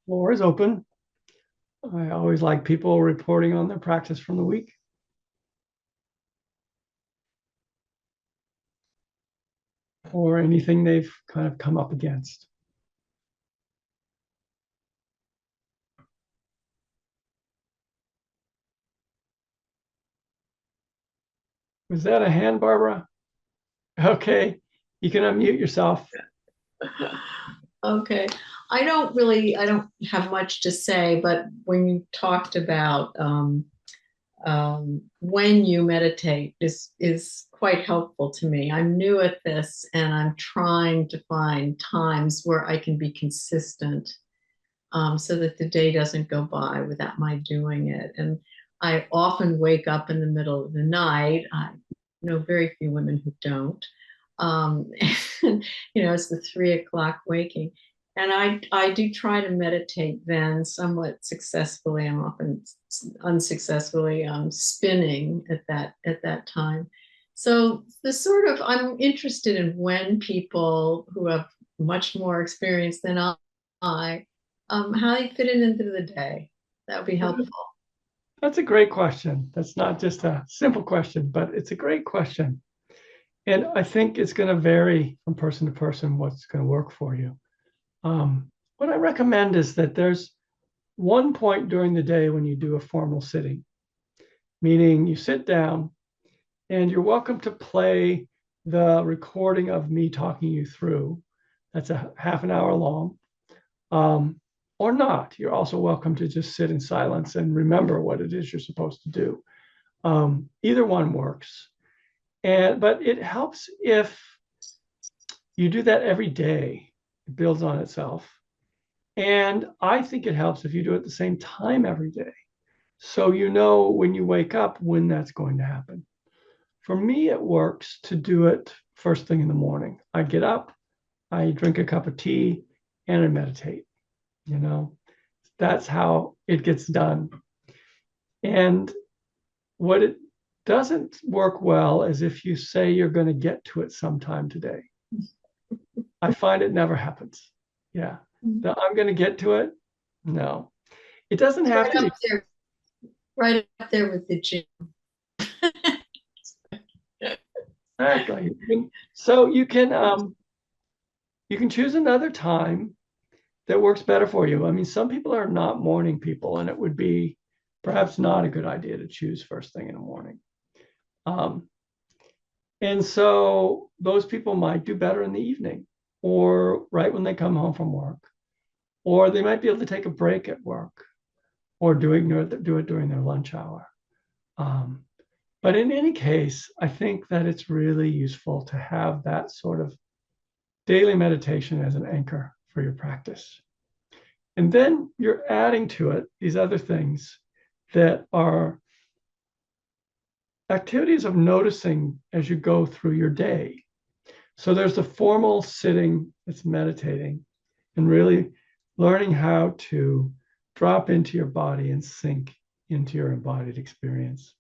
Floor is open. I always like people reporting on their practice from the week. Or anything they've kind of come up against. Was that a hand, Barbara? Okay, you can unmute yourself. Okay. I don't have much to say, but when you talked about when you meditate is quite helpful to me. I'm new at this and I'm trying to find times where I can be consistent so that the day doesn't go by without my doing it. And I often wake up in the middle of the night. I know very few women who don't. And, it's the 3 o'clock waking. And I do try to meditate then somewhat successfully. I'm often unsuccessfully spinning at that time. So the sort of I'm interested in when people who have much more experience than I how they fit it into the day. That would be helpful. That's a great question. That's not just a simple question, but it's a great question. And I think it's going to vary from person to person what's going to work for you. What I recommend is that there's one point during the day when you do a formal sitting, meaning you sit down and you're welcome to play the recording of me talking you through. That's a half an hour long. Or not. You're also welcome to just sit in silence and remember what it is you're supposed to do. Either one works. But it helps if you do that every day. It builds on itself. And I think it helps if you do it at the same time every day. So you know when you wake up when that's going to happen. For me, it works to do it first thing in the morning. I get up, I drink a cup of tea, and I meditate. You know, that's how it gets done. And what it doesn't work well is if you say you're going to get to it sometime today. I find it never happens. Yeah. I'm going to get to it. No, it doesn't It's have to be. right up there with the gym. Exactly. So you can choose another time that works better for you. I mean, some people are not morning people, and it would be perhaps not a good idea to choose first thing in the morning. Um, and so those people might do better in the evening or right when they come home from work, or they might be able to take a break at work or do it during their lunch hour. Um, but in any case, I think that it's really useful to have that sort of daily meditation as an anchor for your practice. And then you're adding to it these other things that are activities of noticing as you go through your day. So there's the formal sitting, it's meditating, and really learning how to drop into your body and sink into your embodied experience.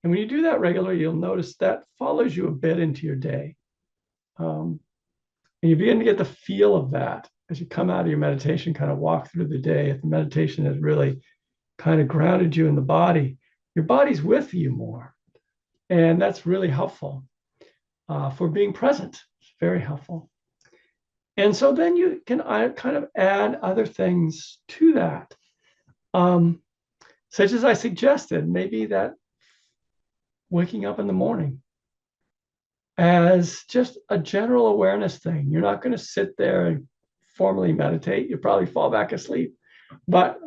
And when you do that regularly, you'll notice that follows you a bit into your day. And you begin to get the feel of that as you come out of your meditation, kind of walk through the day. If the meditation has really kind of grounded you in the body, your body's with you more. And that's really helpful for being present. It's very helpful. And so then you can kind of add other things to that, such as I suggested, maybe that waking up in the morning as just a general awareness thing. You're not going to sit there and formally meditate. You'll probably fall back asleep, but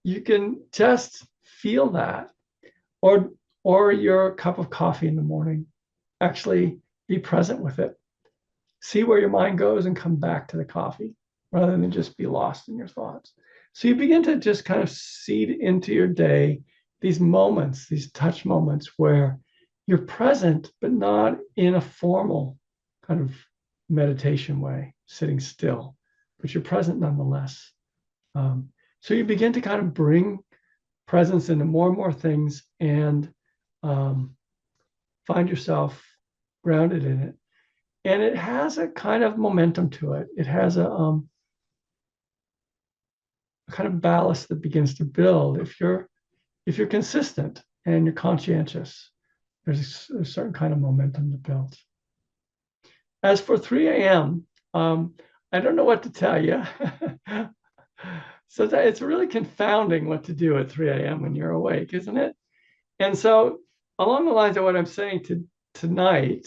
you can just feel that, or your cup of coffee in the morning. Actually, be present with it. See where your mind goes and come back to the coffee rather than just be lost in your thoughts. So you begin to just kind of seed into your day these moments, these touch moments where you're present, but not in a formal kind of meditation way, sitting still, but you're present nonetheless. So you begin to kind of bring presence into more and more things and find yourself grounded in it. And it has a kind of momentum to it. It has kind of ballast that begins to build if you're consistent and you're conscientious. There's a certain kind of momentum that builds. As for 3 a.m., I don't know what to tell you. So it's really confounding what to do at 3 a.m. when you're awake, isn't it? And so, along the lines of what I'm saying tonight,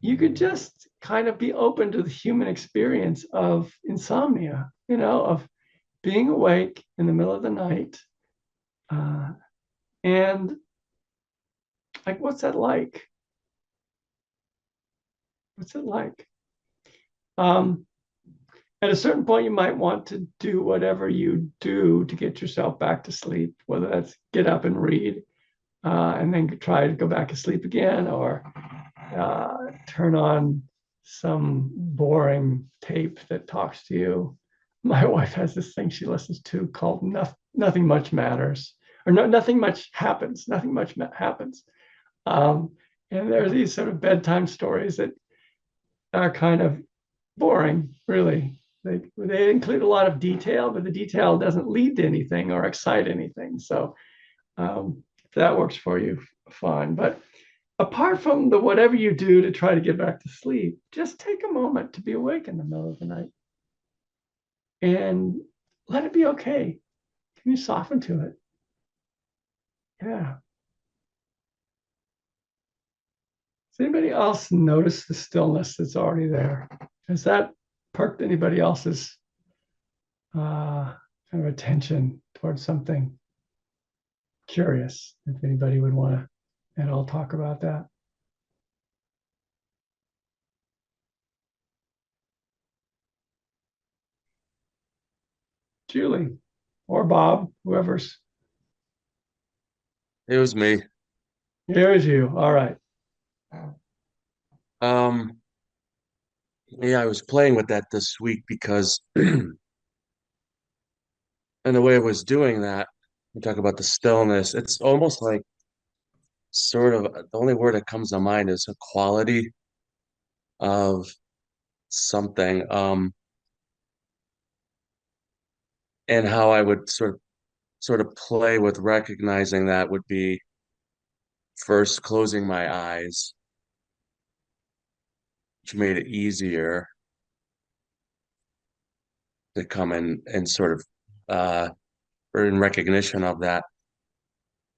you could just kind of be open to the human experience of insomnia, of being awake in the middle of the night. And like, what's that like? What's it like? Um, at a certain point, you might want to do whatever you do to get yourself back to sleep, whether that's get up and read, and then try to go back to sleep again, or turn on some boring tape that talks to you. My wife has this thing she listens to called Nothing Much Matters, or no, Nothing Much Happens. Nothing Much Happens. And there are these sort of bedtime stories that are kind of boring, really. They include a lot of detail, but the detail doesn't lead to anything or excite anything. So if that works for you, fine. But apart from the whatever you do to try to get back to sleep, just take a moment to be awake in the middle of the night and let it be okay. Can you soften to it? Yeah. Does anybody else notice the stillness that's already there? Has that perked anybody else's kind of attention towards something curious? If anybody would want to at all talk about that. Julie or Bob, whoever's It was me. here's you. All right. Um, yeah, I was playing with that this week because, and the way I was doing that, we talk about the stillness. It's almost like sort of the only word that comes to mind is a quality of something. And how I would sort of play with recognizing that would be first closing my eyes, which made it easier to come in and sort of or in recognition of that,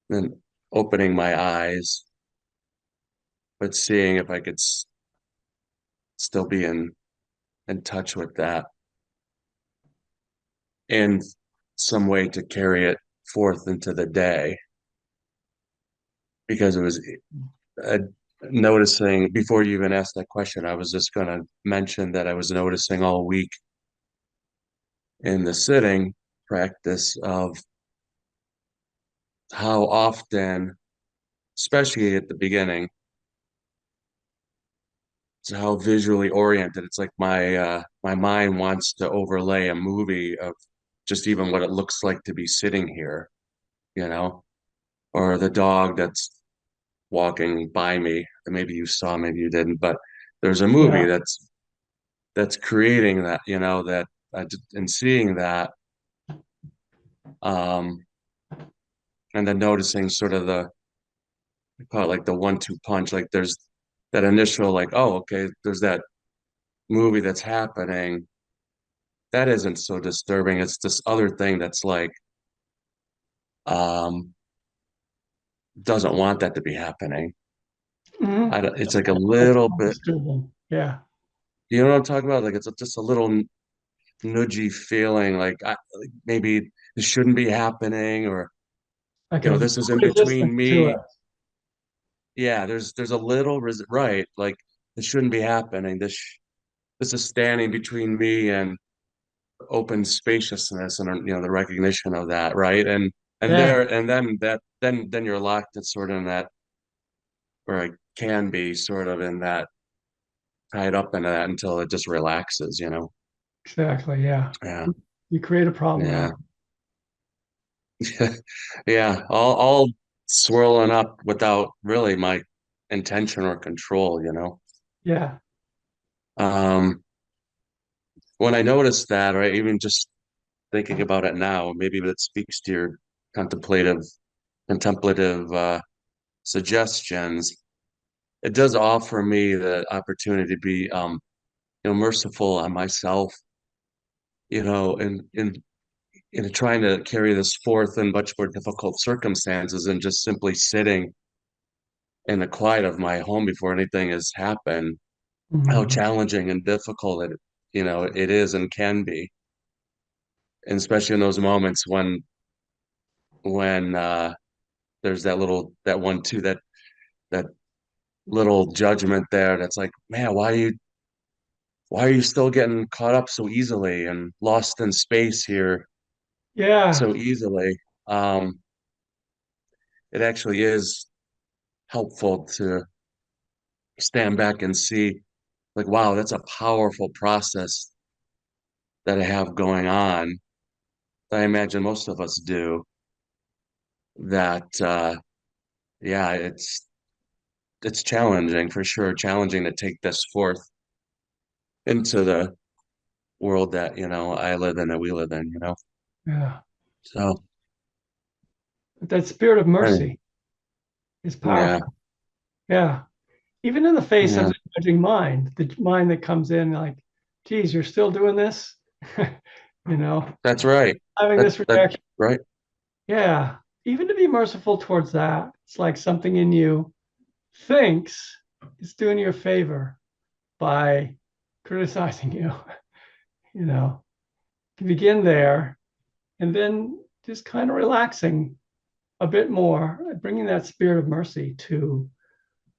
then opening my eyes, but seeing if I could still be in touch with that and some way to carry it forth into the day. Because it was uh, noticing before you even asked that question, I was just going to mention that I was noticing all week in the sitting practice of how often, especially at the beginning, it's how visually oriented. It's like my mind wants to overlay a movie of just even what it looks like to be sitting here, you know, or the dog that's walking by me. Maybe you saw, maybe you didn't, but there's a movie Yeah. that's creating that, that and seeing that, um, and then noticing sort of I call it like the 1-2 punch. Like there's that initial like, oh, okay, there's that movie that's happening. That isn't so disturbing. It's this other thing that's like, um, doesn't want that to be happening. Mhm. It's like a That's little not bit, disturbing. Yeah. you know what I'm talking about? Like it's just a little nudgy feeling, like maybe this shouldn't be happening, or Like a this is in resistance between to it. me. Yeah, there's a little right, like this shouldn't be happening. This is standing between me and open spaciousness, and the recognition of that, right? Yeah. And then you're locked in sort of in that, or I can be sort of in that, tied up in that until it just relaxes. Exactly. Yeah. Yeah, You create a problem out yeah. of it. Yeah, all swirling up without really my intention or control. Yeah. Um, when I noticed that, right, even just thinking about it now. Maybe that speaks to your contemplative suggestions. It does offer me the opportunity to be, merciful on myself, and trying to carry this forth in much more difficult circumstances and just simply sitting in the quiet of my home before anything has happened. How Mhm. challenging and difficult it is and can be, and especially in those moments when there's that one too, that little judgment there that's like, man, why are you still getting caught up so easily and lost in space here Yeah, so easily? Um, it actually is helpful to stand back and see, like, wow, that's a powerful process that I have going on that I imagine most of us do. That yeah, it's challenging for sure, challenging to take this forth into the world that, I live in, that we live in. yeah. So But that spirit of anyway, mercy is yeah, powerful. Yeah. Even in the face of yeah, the judging mind, the mind that comes in like, geez, you're still doing this? you know, that's right. having That this that reaction. right. Yeah. Even to be merciful towards that, it's like something in you thinks it's doing you a favor by criticizing you. you know, to begin there and then just kind of relaxing a bit more, bringing that spirit of mercy to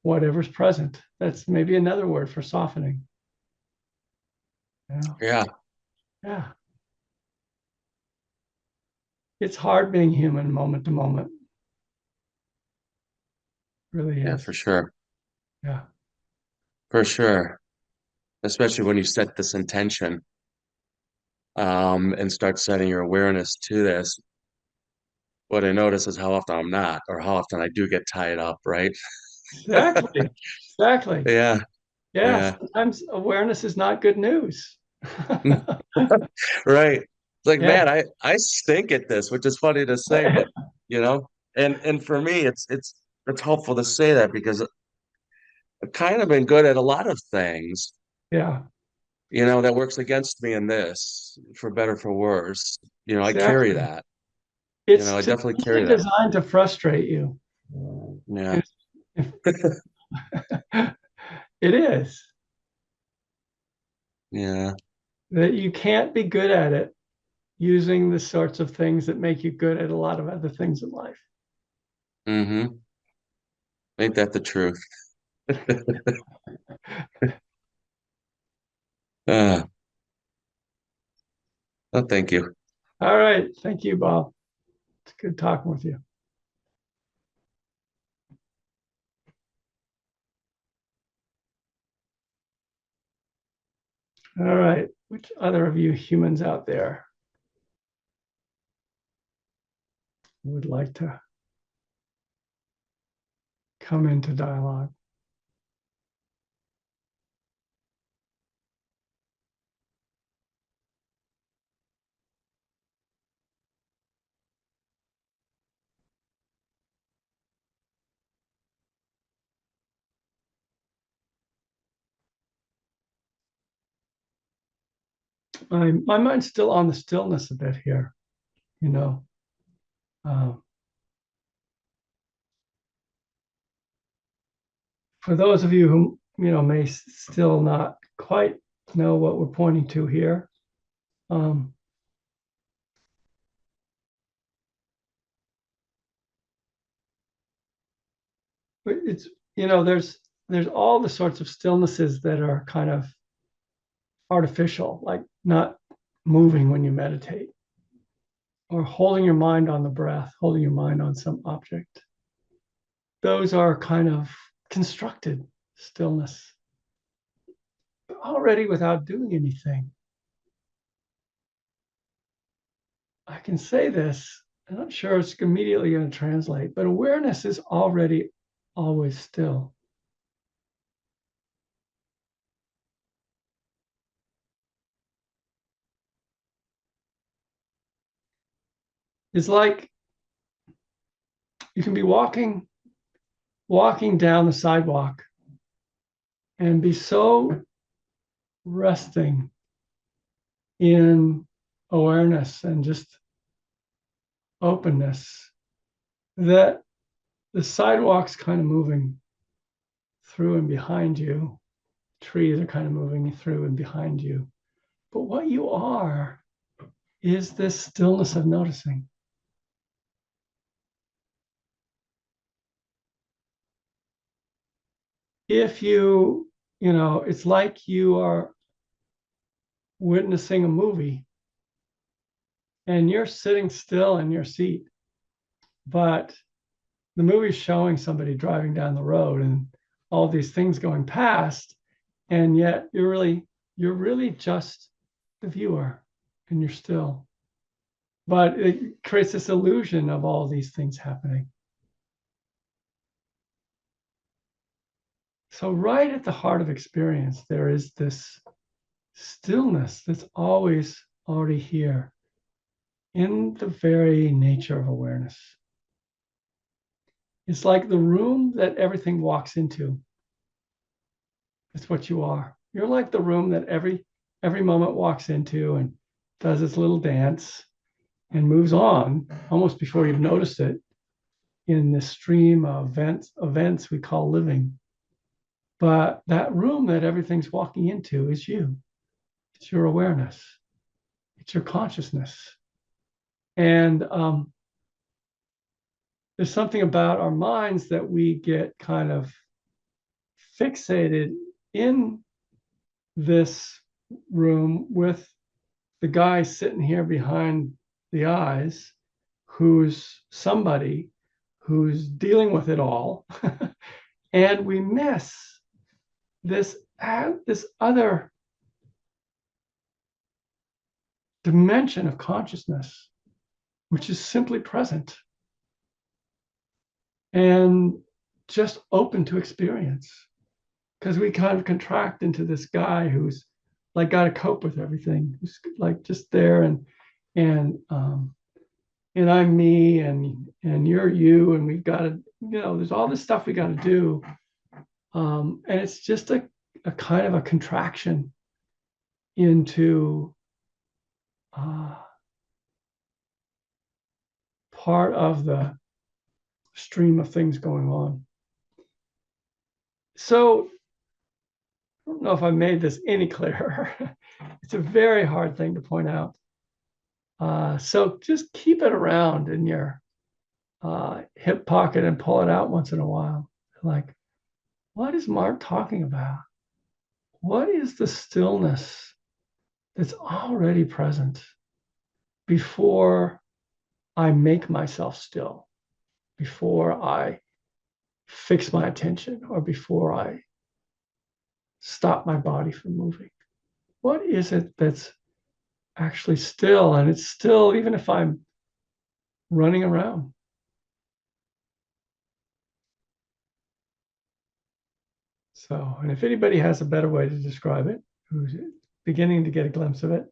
whatever's present. That's maybe another word for softening. Yeah. Yeah, Yeah. It's hard being human moment to moment. It really yeah, is. for sure. Yeah. For sure. Especially when you set this intention, and start setting your awareness to this. What I notice is how often I'm not, or how often I do get tied up, right? Exactly. Exactly. Yeah, Yeah. yeah. Sometimes awareness is not good news. Right. It's like, yeah. man, I stink at this, which is funny to say, but you know, and for me, it's helpful to say that because I've kind of been good at a lot of things, yeah. that works against me in this, for better, for worse. I carry Exactly. that. It's I definitely carry simply that. designed to frustrate you. Yeah. It's- it is Yeah. that you can't be good at it using the sorts of things that make you good at a lot of other things in life. Mm-hmm. Ain't that the truth? Uh, oh, thank you. All right. Thank you, Bob. It's good talking with you. All right. Which other of you humans out there would like to come into dialogue? My mind's still on the stillness a bit here, you know. Um, for those of you who, may still not quite know what we're pointing to here, um, it's, there's all the sorts of stillnesses that are kind of artificial, like not moving when you meditate or holding your mind on the breath, holding your mind on some object. Those are kind of constructed stillness already without doing anything. I can say this, and I'm sure it's immediately going to translate, but awareness is already always still. It's like you can be walking down the sidewalk and be so resting in awareness and just openness that the sidewalk's kind of moving through and behind you. Trees are kind of moving through and behind you. But what you are is this stillness of noticing. If it's like you are witnessing a movie and you're sitting still in your seat, but the movie's showing somebody driving down the road and all these things going past, and yet you're really just the viewer and you're still. But it creates this illusion of all these things happening. So right at the heart of experience, there is this stillness that's always already here in the very nature of awareness. It's like the room that everything walks into. It's what you are. You're like the room that every moment walks into and does its little dance and moves on almost before you've noticed it in this stream of events we call living. But that room that everything's walking into is you. It's your awareness. It's your consciousness. And there's something about our minds that we get kind of fixated in this room with the guy sitting here behind the eyes, who's somebody who's dealing with it all. And we miss this other dimension of consciousness, which is simply present and just open to experience. Because we kind of contract into this guy who's like got to cope with everything, who's like just there, and I'm me, and you're you, and we've got to, there's all this stuff we got to do, and it's just a kind of a contraction into part of the stream of things going on. So I don't know if I made this any clearer. It's a very hard thing to point out. So just keep it around in your hip pocket and pull it out once in a while. Like, what is Mark talking about? What is the stillness that's already present before I make myself still, before I fix my attention, or before I stop my body from moving? What is it that's actually still? And it's still, even if I'm running around. So, and if anybody has a better way to describe it, who's beginning to get a glimpse of it,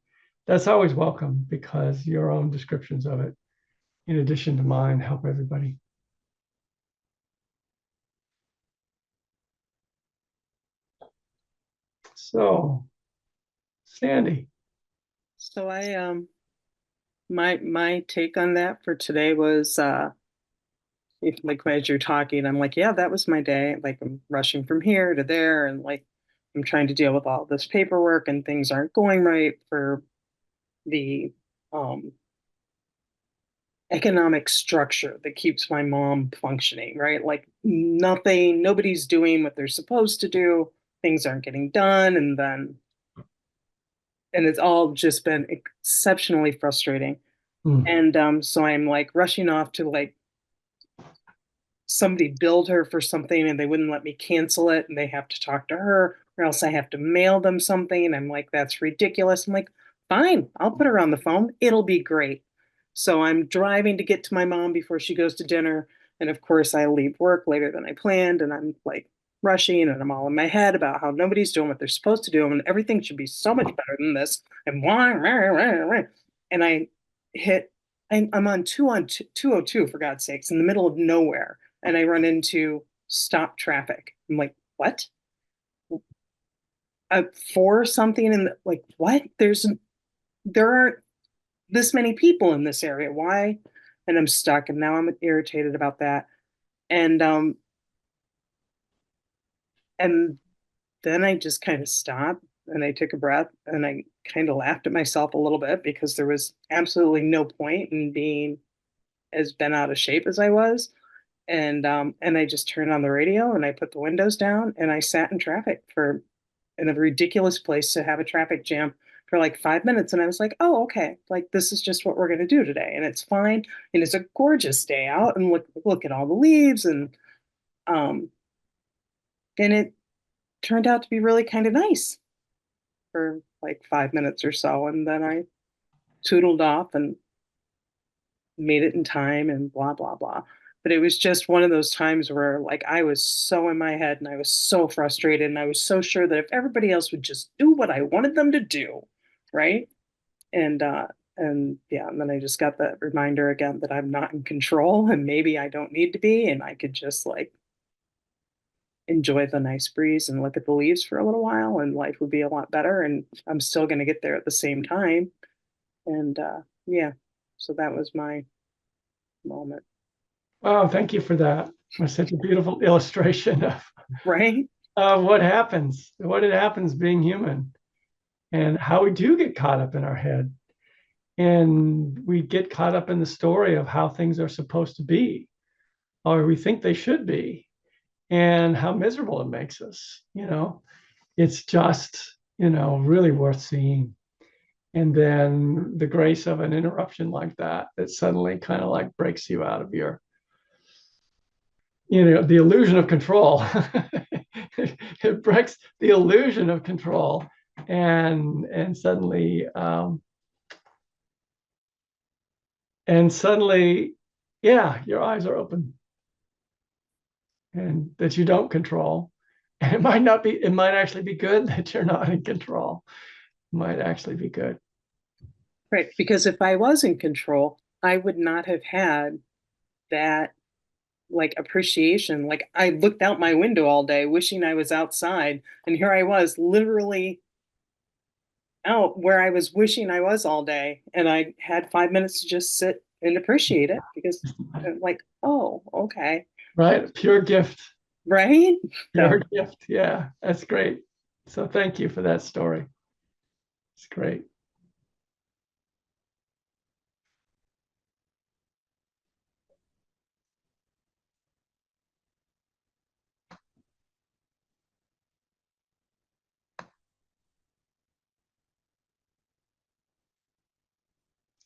that's always welcome, because your own descriptions of it, in addition to mine, help everybody. So, Sandy. So my take on that for today was like as you're talking, I'm like, yeah, that was my day. Like I'm rushing from here to there, and like I'm trying to deal with all this paperwork, and things aren't going right for the economic structure that keeps my mom functioning, right? Like nobody's doing what they're supposed to do. Things aren't getting done, and it's all just been exceptionally frustrating. And so I'm like rushing off to like somebody billed her for something and they wouldn't let me cancel it, and they have to talk to her, or else I have to mail them something. I'm like, that's ridiculous. I'm like, fine, I'll put her on the phone. It'll be great. So I'm driving to get to my mom before she goes to dinner. And of course, I leave work later than I planned, and I'm like rushing, and I'm all in my head about how nobody's doing what they're supposed to do, and everything should be so much better than this. And why? And I hit I'm on 202 for God's sakes, in the middle of nowhere, and I run into stop traffic. I'm like, what? For something, and like, what? There aren't this many people in this area. Why? And I'm stuck, and now I'm irritated about that. And and then I just kind of stopped and I took a breath and I kind of laughed at myself a little bit because there was absolutely no point in being as bent out of shape as I was. And I just turned on the radio and I put the windows down and I sat in traffic for in a ridiculous place to have a traffic jam for like 5 minutes. And I was like, oh, okay, like this is just what we're gonna do today. And it's fine. And it's a gorgeous day out and look at all the leaves um and it turned out to be really kind of nice for like 5 minutes or so. And then I tootled off and made it in time and blah, blah, blah. But it was just one of those times where like I was so in my head and I was so frustrated and I was so sure that if everybody else would just do what I wanted them to do, right? And and yeah, and then I just got that reminder again that I'm not in control and maybe I don't need to be and I could just like enjoy the nice breeze and look at the leaves for a little while and life would be a lot better and I'm still going to get there at the same time. And yeah, so that was my moment. Wow, thank you for that. It was such a beautiful illustration Right? of what it happens being human, and how we do get caught up in our head. And we get caught up in the story of how things are supposed to be, or we think they should be, and how miserable it makes us. It's just, really worth seeing. And then the grace of an interruption like that, that suddenly kind of like breaks you out of your, the illusion of control. It breaks the illusion of control, and suddenly, yeah, your eyes are open, and that you don't control. And it might actually be good that you're not in control. It might actually be good. Right. Because if I was in control, I would not have had that like appreciation. Like I looked out my window all day wishing I was outside, and here I was literally out where I was wishing I was all day. And I had 5 minutes to just sit and appreciate it because I'm like, oh, okay. Right? Pure gift. Right? Pure So gift. Yeah, that's great. So thank you for that story. It's great.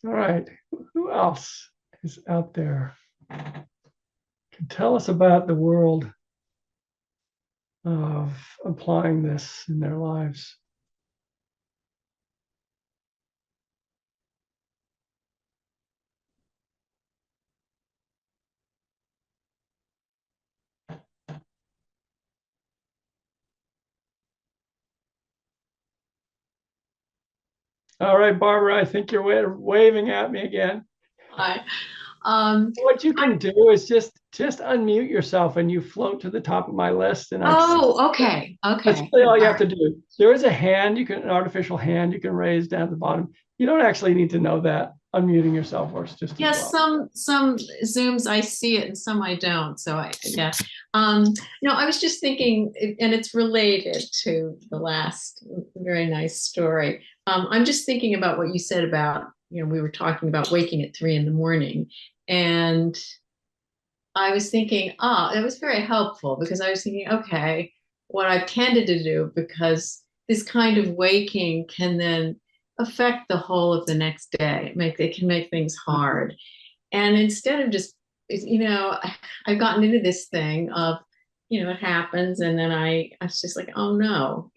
All right. Who else is out there? Can tell us about the world of applying this in their lives. All right, Barbara, I think you're waving at me again. Hi. What you can do is just unmute yourself and you float to the top of my list. And Okay. that's Okay. really all you All have to right. do. There is an artificial hand you can raise down at the bottom. You don't actually need to know that. Unmuting yourself works just as Yes, well. some Zooms I see it and some I don't. So yeah. No, I was just thinking, and it's related to the last very nice story. I'm just thinking about what you said about, we were talking about waking at 3 a.m. And I was thinking, it was very helpful because I was thinking, okay, what I've tended to do, because this kind of waking can then affect the whole of the next day. It can make things hard. And instead of just, I've gotten into this thing of, it happens. And then I was just like, oh no,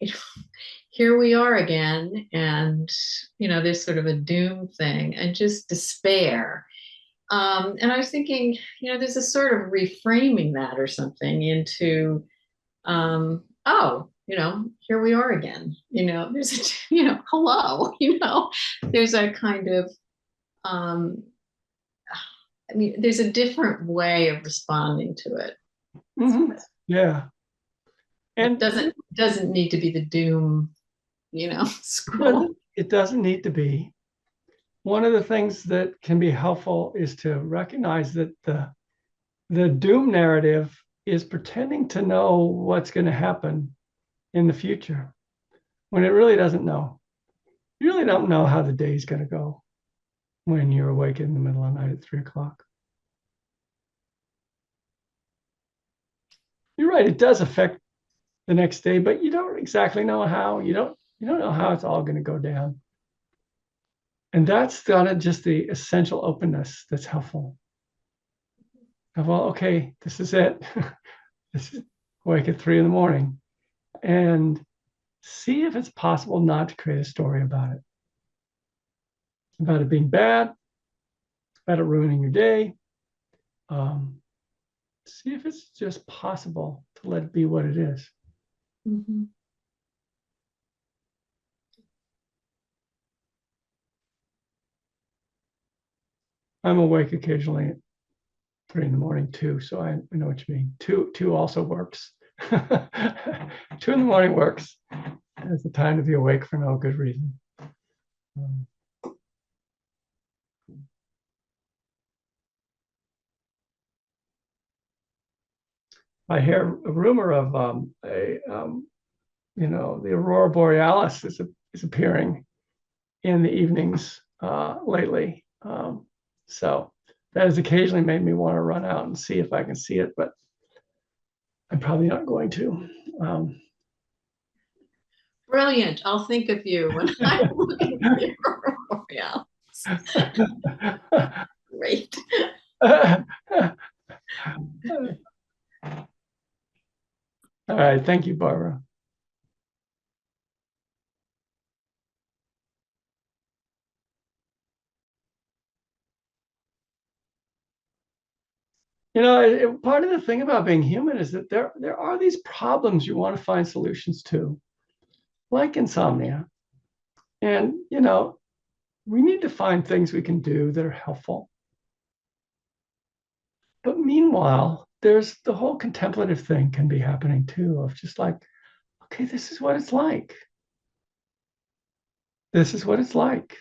here we are again. And, there's sort of a doom thing and just despair. And I was thinking, there's a sort of reframing that or something into, here we are again. There's a, hello, there's a kind of I mean, there's a different way of responding to it. Mhm. Yeah. It And doesn't need to be the doom, scroll. it doesn't need to be. One of the things that can be helpful is to recognize that the doom narrative is pretending to know what's going to happen in the future when it really doesn't know. You really don't know how the day's going to go when you're awake in the middle of the night at 3 o'clock. You're right, it does affect the next day, but you don't exactly know how. You don't know how it's all going to go down. And that's kind of just the essential openness that's helpful. Well, okay, this is it. This is awake at 3 a.m. and see if it's possible not to create a story about it being bad, about it ruining your day. See if it's just possible to let it be what it is. Mhm. I'm awake occasionally at 3 a.m. too, so I know what you mean. Two also works. 2 a.m. works. It's the time to be awake for no good reason. I hear a rumor of the aurora borealis is appearing in the evenings lately. So that has occasionally made me want to run out and see if I can see it, but I'm probably not going to. Brilliant. I'll think of you when I'm looking for the aurora borealis. Great. All right. Thank you, Barbara. Part of the thing about being human is that there are these problems you want to find solutions to, like insomnia. And, we need to find things we can do that are helpful. But meanwhile, there's the whole contemplative thing can be happening too, of just like, okay, this is what it's like. This is what it's like.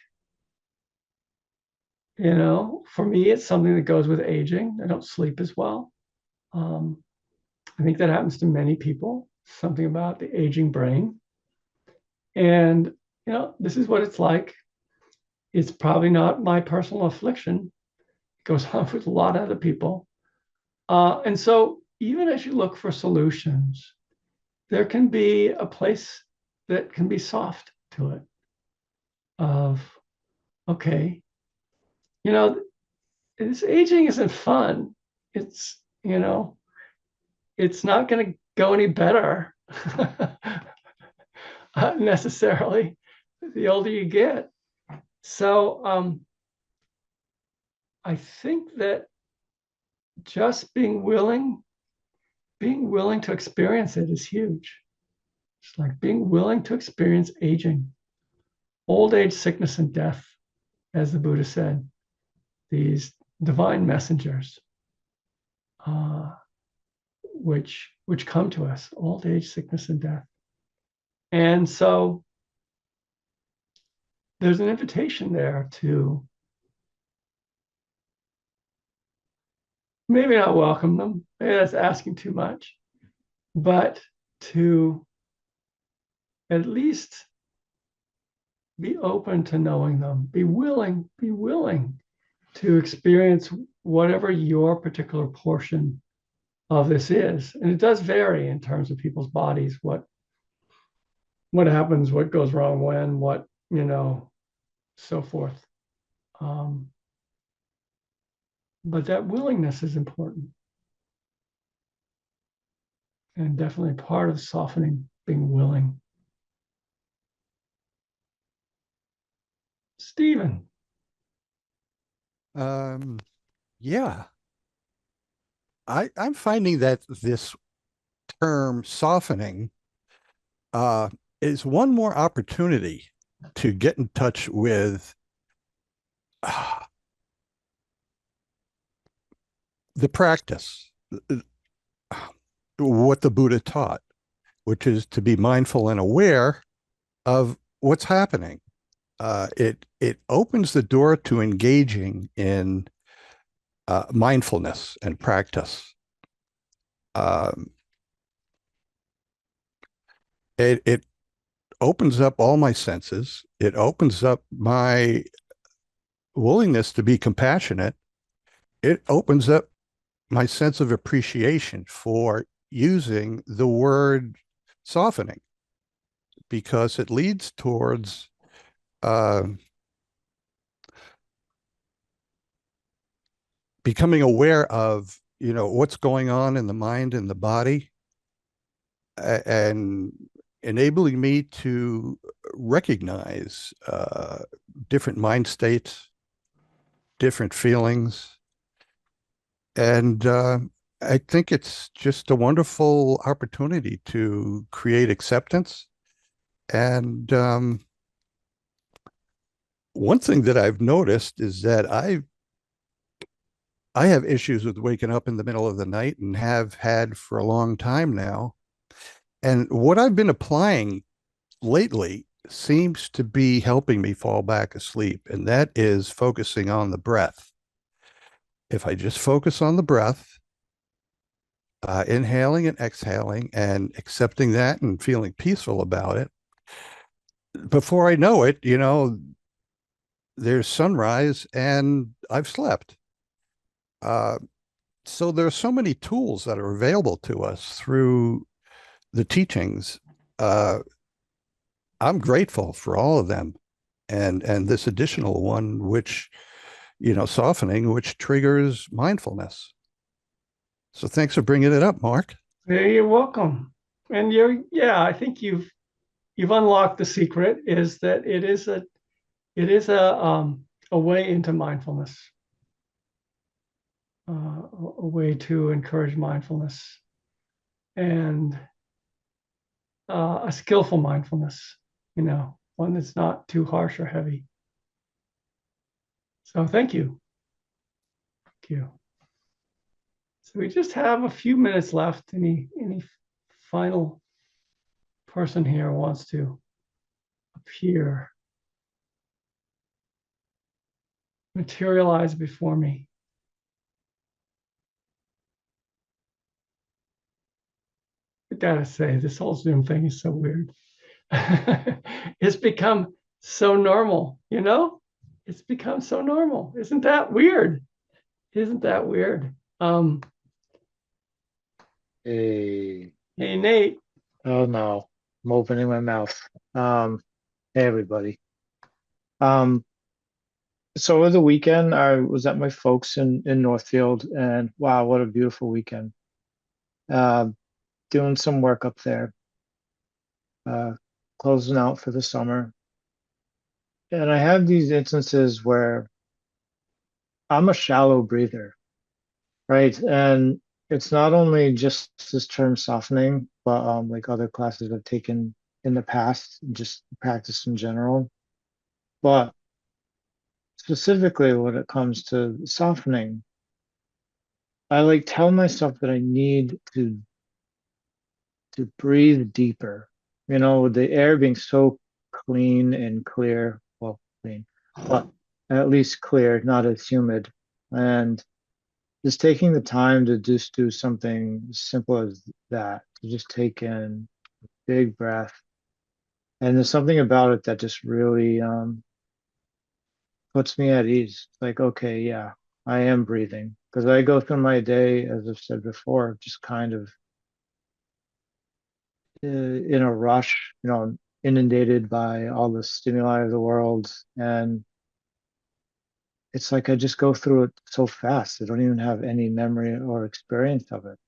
For me, it's something that goes with aging. I don't sleep as well. I think that happens to many people, something about the aging brain. And, this is what it's like. It's probably not my personal affliction. It goes on with a lot of other people. And so even as you look for solutions, there can be a place that can be soft to it of, okay, this aging isn't fun. It's, it's not going to go any better necessarily the older you get. So I think that just being willing to experience it is huge. It's like being willing to experience aging, old age, sickness, and death, as the Buddha said, these divine messengers, which come to us, old age, sickness, and death. And so there's an invitation there to maybe not welcome them, maybe that's asking too much, but to at least be open to knowing them, be willing to experience whatever your particular portion of this is. And it does vary in terms of people's bodies, what happens, what goes wrong when, what, so forth. But that willingness is important. And definitely part of softening, being willing. Stephen. Yeah. I'm finding that this term softening is one more opportunity to get in touch with the practice, what the Buddha taught, which is to be mindful and aware of what's happening. It opens the door to engaging in mindfulness and practice. Um, it opens up all my senses. It opens up my willingness to be compassionate. It opens up my sense of appreciation for using the word softening, because it leads towards uh, becoming aware of, what's going on in the mind and the body, and enabling me to recognize different mind states, different feelings. And I think it's just a wonderful opportunity to create acceptance. And one thing that I've noticed is that I have issues with waking up in the middle of the night, and have had for a long time now. And what I've been applying lately seems to be helping me fall back asleep, and that is focusing on the breath. If I just focus on the breath, inhaling and exhaling, and accepting that and feeling peaceful about it, before I know it, there's sunrise and I've slept. Uh, so there are so many tools that are available to us through the teachings. Uh, I'm grateful for all of them, and this additional one, which, softening, which triggers mindfulness. So thanks for bringing it up, Mark. You're welcome. And I think you've unlocked the secret, is that it is a way into mindfulness, a way to encourage mindfulness, and a skillful mindfulness, one that's not too harsh or heavy. So thank you. Thank you. So we just have a few minutes left. Any final person here wants to appear, materialize before me? I gotta say, this whole Zoom thing is so weird. It's become so normal, It's become so normal. Isn't that weird? Isn't that weird? Hey, Hey, Nate. oh no, I'm opening my mouth. Hey everybody. Um, so over the weekend, I was at my folks in Northfield, and wow, what a beautiful weekend. Uh, doing some work up there, uh, closing out for the summer. And I have these instances where I'm a shallow breather, right? And it's not only just this term softening, but like other classes I've taken in the past, just practice in general. But specifically when it comes to softening, I like tell myself that I need to breathe deeper. With the air being so clean and clear, well, clean, but at least clear, not as humid. And just taking the time to just do something as simple as that, to just take in a big breath. And there's something about it that just really puts me at ease. It's like, okay, yeah, I am breathing. Because I go through my day, as I've said before, just kind of in a rush, inundated by all the stimuli of the world. And it's like I just go through it so fast. I don't even have any memory or experience of it.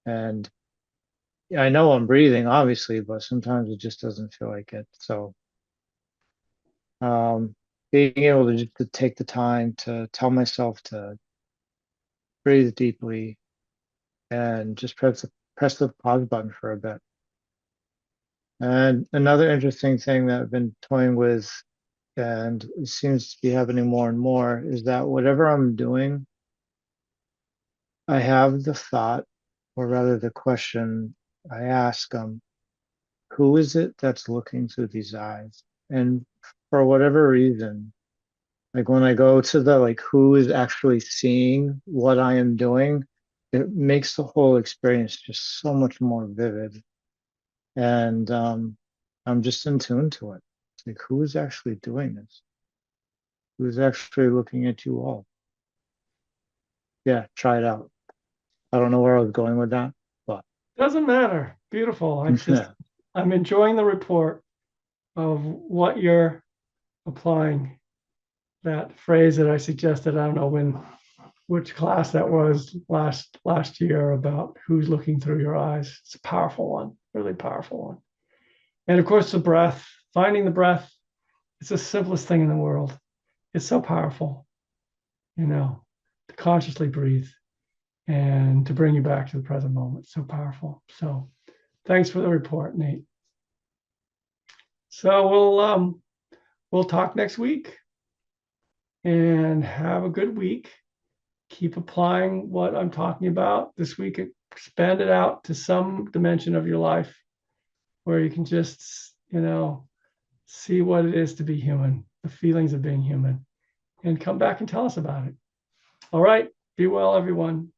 And I know I'm breathing, obviously, but sometimes it just doesn't feel like it. So um, being able to just to take the time to tell myself to breathe deeply and just press the pause button for a bit. And another interesting thing that I've been toying with, and it seems to be happening more and more, is that whatever I'm doing, I have the thought, or rather the question I ask, who is it that's looking through these eyes? And for whatever reason, like when I go to the like who is actually seeing what I am doing, it makes the whole experience just so much more vivid. And I'm just in tune to it. It's like who is actually doing this? Who's actually looking at you all? Yeah, try it out. I don't know where I was going with that, but Doesn't matter. Beautiful. I'm enjoying the report of what you're applying. That phrase that I suggested, I don't know which class that was last year, about who's looking through your eyes. It's a powerful one, really powerful one. And of course, the breath, finding the breath, it's the simplest thing in the world. It's so powerful, to consciously breathe and to bring you back to the present moment. So powerful. So thanks for the report, Nate. So we'll talk next week, and have a good week. Keep applying what I'm talking about this week. Expand it out to some dimension of your life where you can just, see what it is to be human, the feelings of being human, and come back and tell us about it. All right. Be well, everyone.